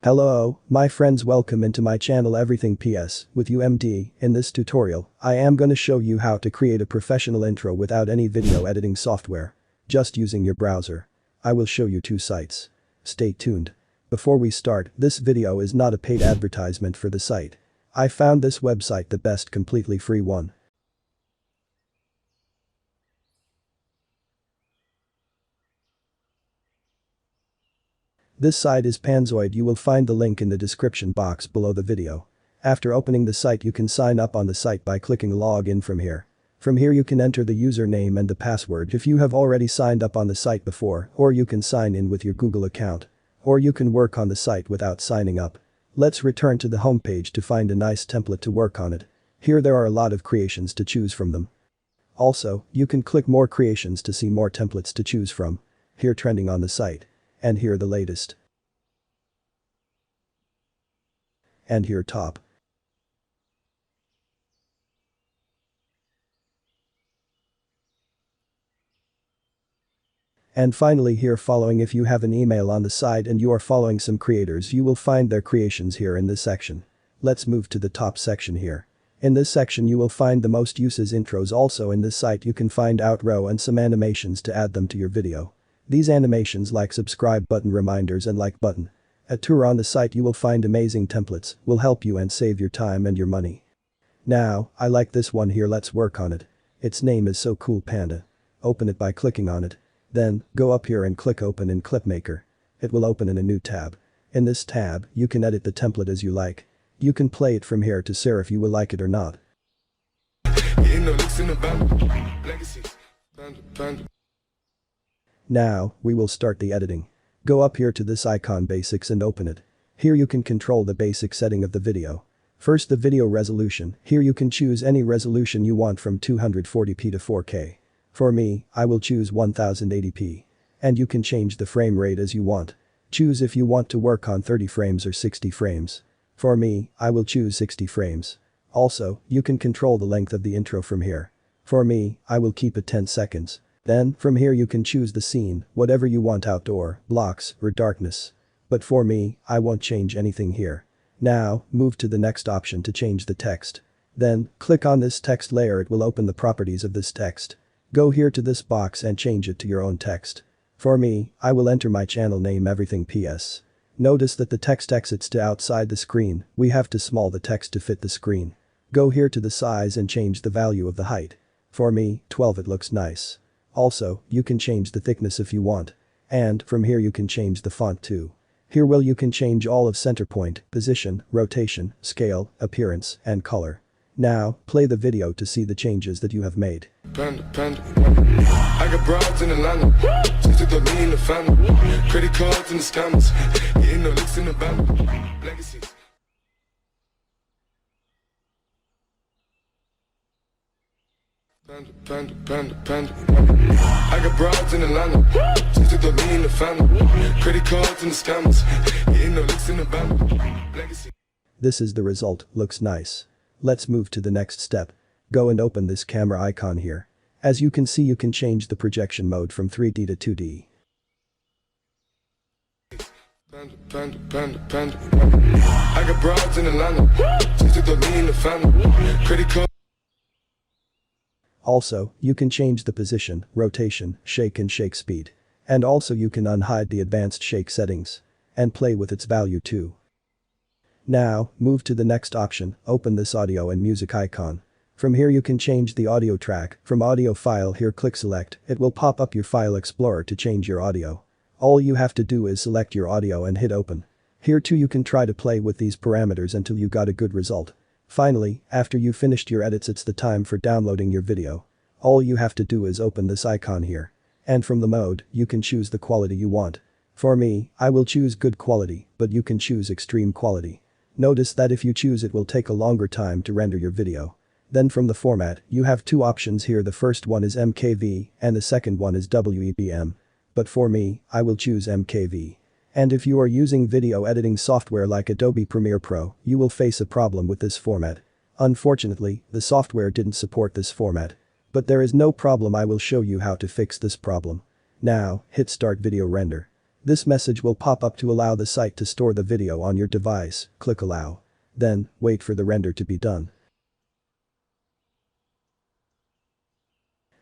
Hello, my friends, welcome into my channel Everything PS with UMD. In this tutorial, I am gonna show you how to create a professional intro without any video editing software. Just using your browser. I will show you two sites. Stay tuned. Before we start, this video is not a paid advertisement for the site. I found this website the best completely free one. This site is Panzoid. You will find the link in the description box below the video. After opening the site, you can sign up on the site by clicking log in from here. From here you can enter the username and the password if you have already signed up on the site before, or you can sign in with your Google account. Or you can work on the site without signing up. Let's return to the homepage to find a nice template to work on it. Here there are a lot of creations to choose from them. Also, you can click more creations to see more templates to choose from. Here trending on the site. And here the latest. And here top. And finally here following. If you have an email on the site and you are following some creators, you will find their creations here in this section. Let's move to the top section here. In this section you will find the most uses intros. Also in this site you can find outro and some animations to add them to your video. These animations like subscribe button, reminders and like button. A tour on the site you will find amazing templates, will help you and save your time and your money. Now, I like this one here, let's work on it. Its name is so cool, Panda. Open it by clicking on it. Then, go up here and click open in Clipmaker. It will open in a new tab. In this tab, you can edit the template as you like. You can play it from here to see if you will like it or not. Now, we will start the editing. Go up here to this icon basics and open it. Here you can control the basic setting of the video. First the video resolution. Here you can choose any resolution you want from 240p to 4K. For me, I will choose 1080p. And you can change the frame rate as you want. Choose if you want to work on 30 frames or 60 frames. For me, I will choose 60 frames. Also, you can control the length of the intro from here. For me, I will keep it 10 seconds. Then, from here you can choose the scene, whatever you want, outdoor, blocks, or darkness. But for me, I won't change anything here. Now, move to the next option to change the text. Then, click on this text layer, it will open the properties of this text. Go here to this box and change it to your own text. For me, I will enter my channel name Everything PS. Notice that the text exits to outside the screen, we have to small the text to fit the screen. Go here to the size and change the value of the height. For me, 12, it looks nice. Also, you can change the thickness if you want. And, from here you can change the font too. Here you can change all of center point, position, rotation, scale, appearance, and color. Now, play the video to see the changes that you have made. I got broads in Atlanta. She took me in the family. Credit cards and the scammers. Getting no licks in the band. Legacies. Panda. I got broads in Atlanta. She took me in the family. Credit cards and the scammers. Getting no licks in the band. Legacy. This is the result, looks nice. Let's move to the next step. Go and open this camera icon here. As you can see, you can change the projection mode from 3D to 2D. Panda. I got broads in Atlanta. She took me in the family. Credit card. Also, you can change the position, rotation, shake and shake speed. And also you can unhide the advanced shake settings. And play with its value too. Now, move to the next option, open this audio and music icon. From here you can change the audio track. From audio file here click select, it will pop up your file explorer to change your audio. All you have to do is select your audio and hit open. Here too you can try to play with these parameters until you got a good result. Finally, after you finished your edits, it's the time for downloading your video. All you have to do is open this icon here. And from the mode, you can choose the quality you want. For me, I will choose good quality, but you can choose extreme quality. Notice that if you choose it will take a longer time to render your video. Then from the format, you have two options here. The first one is MKV and the second one is WEBM. But for me, I will choose MKV. And if you are using video editing software like Adobe Premiere Pro, you will face a problem with this format. Unfortunately, the software didn't support this format. But there is no problem, I will show you how to fix this problem. Now, hit start video render. This message will pop up to allow the site to store the video on your device. Click allow. Then, wait for the render to be done.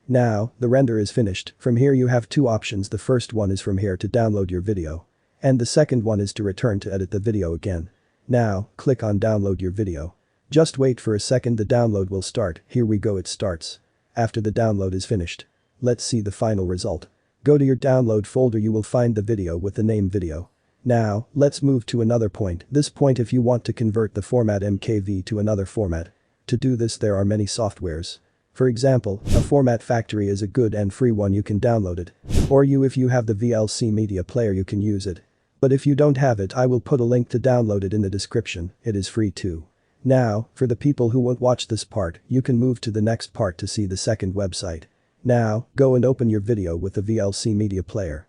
Now, the render is finished. From here you have two options. The first one is from here to download your video. And the second one is to return to edit the video again. Now, click on download your video. Just wait for a second, the download will start. Here we go, it starts. After the download is finished. Let's see the final result. Go to your download folder, you will find the video with the name video. Now, let's move to another point. This point, if you want to convert the format MKV to another format. To do this there are many softwares. For example, a Format Factory is a good and free one, you can download it. Or if you have the VLC media player you can use it. But if you don't have it, I will put a link to download it in the description, it is free too. Now, for the people who won't watch this part, you can move to the next part to see the second website. Now, go and open your video with the VLC media player.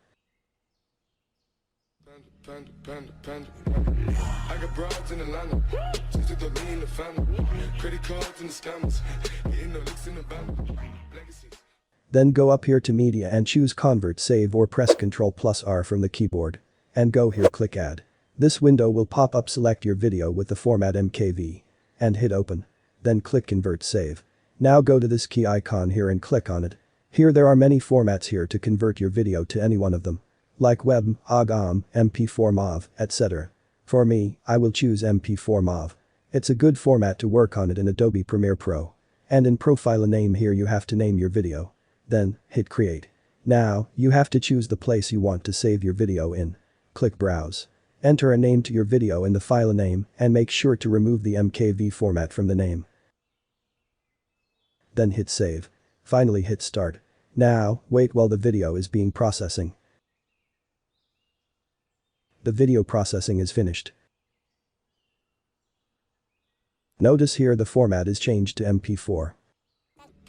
I got broads in Atlanta, just to me in the family, credit cards and the scammers, getting the licks in the band. Then go up here to media and choose convert save, or press Ctrl+R from the keyboard. And go here, click add. This window will pop up, select your video with the format MKV. And hit open. Then click convert save. Now go to this key icon here and click on it. Here there are many formats here to convert your video to any one of them. Like web, OGG, MP4 MOV, etc. For me, I will choose MP4 MOV. It's a good format to work on it in Adobe Premiere Pro. And in profile name here you have to name your video. Then, hit create. Now, you have to choose the place you want to save your video in. Click browse. Enter a name to your video in the file name and make sure to remove the MKV format from the name. Then hit save. Finally hit start. Now, wait while the video is being processing. The video processing is finished. Notice here the format is changed to MP4.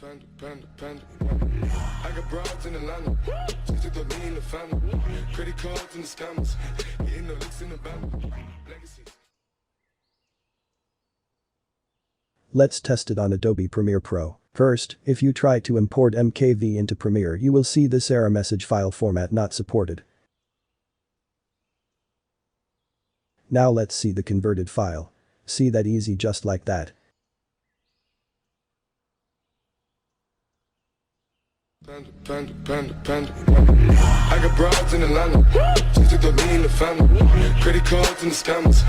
I got broads in Atlanta, just to me in the family, credit cards and the scammers, getting the licks in the band. Let's test it on Adobe Premiere Pro. First, if you try to import MKV into Premiere, you will see this error message, file format not supported. Now let's see the converted file. See that easy, just like that. I got broads in Atlanta, just to me in the family, credit cards and the scammers.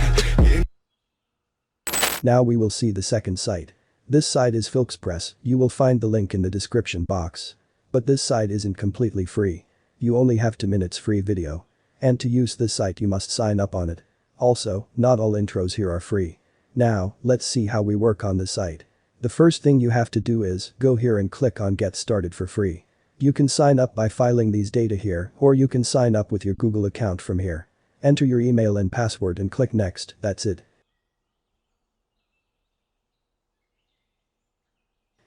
Now we will see the second site. This site is Filkspress, you will find the link in the description box. But this site isn't completely free. You only have 2 minutes free video. And to use this site you must sign up on it. Also, not all intros here are free. Now, let's see how we work on the site. The first thing you have to do is go here and click on Get Started for free. You can sign up by filing these data here, or you can sign up with your Google account from here. Enter your email and password and click Next, that's it.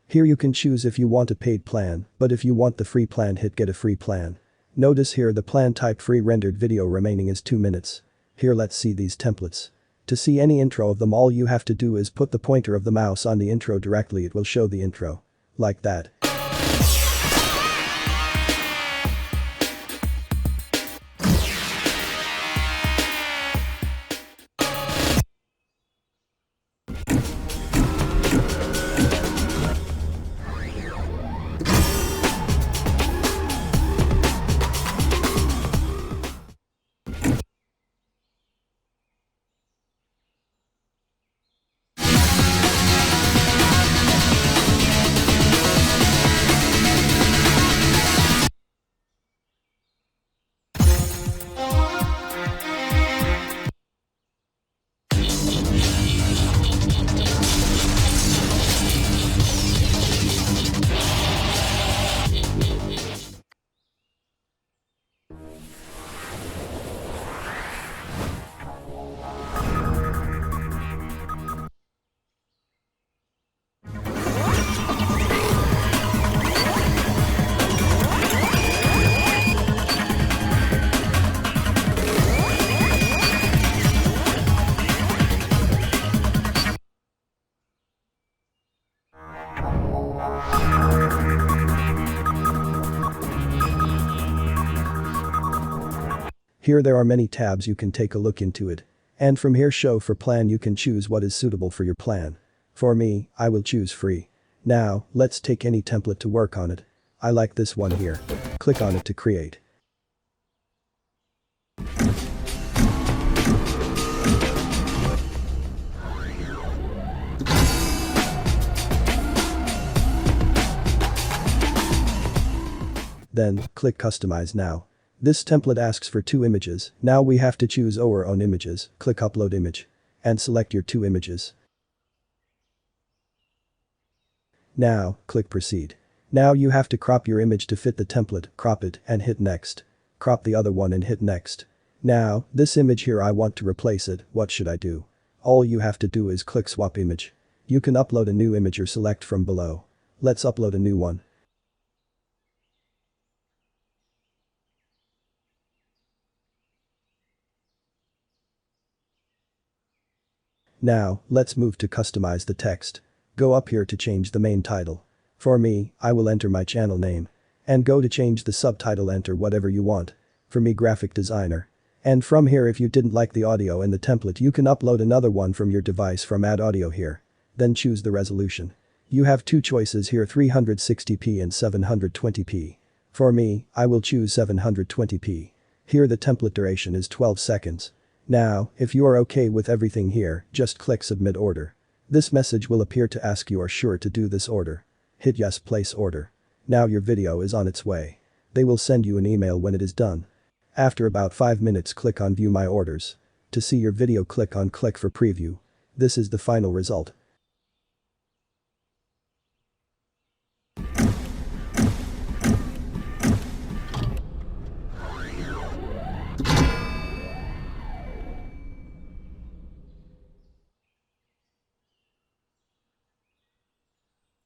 Here you can choose if you want a paid plan, but if you want the free plan, hit Get a Free Plan. Notice here the plan type free, rendered video remaining is 2 minutes. Here let's see these templates. To see any intro of them, all you have to do is put the pointer of the mouse on the intro directly, it will show the intro. Like that. Here there are many tabs, you can take a look into it. And from here show for plan, you can choose what is suitable for your plan. For me, I will choose free. Now, let's take any template to work on it. I like this one here. Click on it to create. Then, click Customize now. This template asks for 2 images, now we have to choose our own images, click Upload Image. And select your 2 images. Now, click Proceed. Now you have to crop your image to fit the template, crop it and hit Next. Crop the other one and hit Next. Now, this image here I want to replace it, what should I do? All you have to do is click Swap Image. You can upload a new image or select from below. Let's upload a new one. Now, let's move to customize the text. Go up here to change the main title. For me, I will enter my channel name. And go to change the subtitle, enter whatever you want. For me, graphic designer. And from here, if you didn't like the audio in the template, you can upload another one from your device from Add Audio here. Then choose the resolution. You have 2 choices here, 360p and 720p. For me, I will choose 720p. Here the template duration is 12 seconds. Now, if you are okay with everything here, just click Submit Order. This message will appear to ask you are sure to do this order. Hit Yes, place order. Now your video is on its way. They will send you an email when it is done. After about 5 minutes, click on View My Orders. To see your video, click on Click for Preview. This is the final result.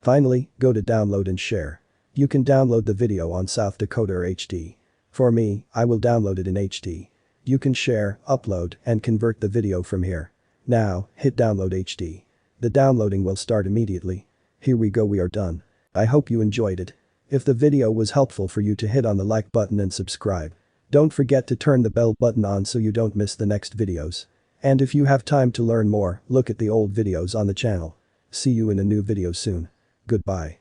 Finally, go to Download and Share. You can download the video on South Dakota or HD. For me, I will download it in HD. You can share, upload, and convert the video from here. Now, hit Download HD. The downloading will start immediately. Here we go, we are done. I hope you enjoyed it. If the video was helpful for you, to hit on the like button and subscribe. Don't forget to turn the bell button on so you don't miss the next videos. And if you have time to learn more, look at the old videos on the channel. See you in a new video soon. Goodbye.